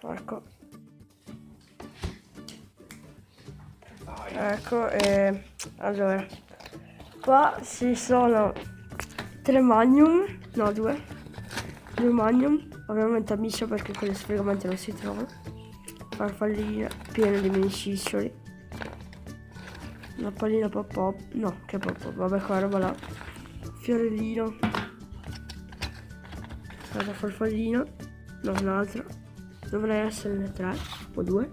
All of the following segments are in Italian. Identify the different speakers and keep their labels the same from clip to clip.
Speaker 1: Ecco. Ecco, allora, qua ci sono 3 Magnum, no 2 Magnum, ovviamente amici perché con gli sfregamenti non si trovano, farfalline piene di mini ciccioli, una pallina pop pop, no che pop pop, vabbè qua roba là, fiorellino, una farfallina, no un'altra, dovrei essere 3 o 2.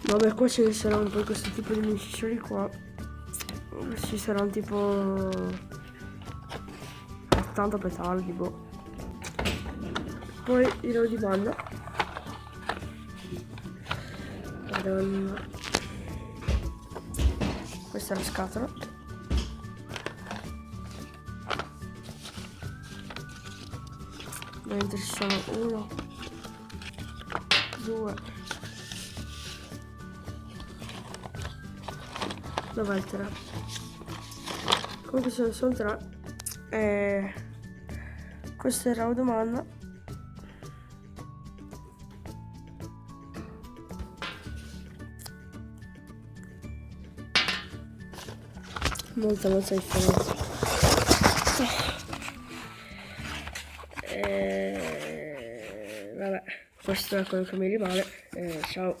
Speaker 1: Vabbè, qua ce ne saranno poi questo tipo di mini qua. Ci saranno tipo 80 petardi, boh. Poi dirò di banda. Madonna. Questa è la scatola. Mentre ci sono 1, 2. Dov'è il 3? Comunque ce ne sono 3. Questa era la domanda. Molta differenza. Vabbè, questo è quello che mi rimane. Ciao.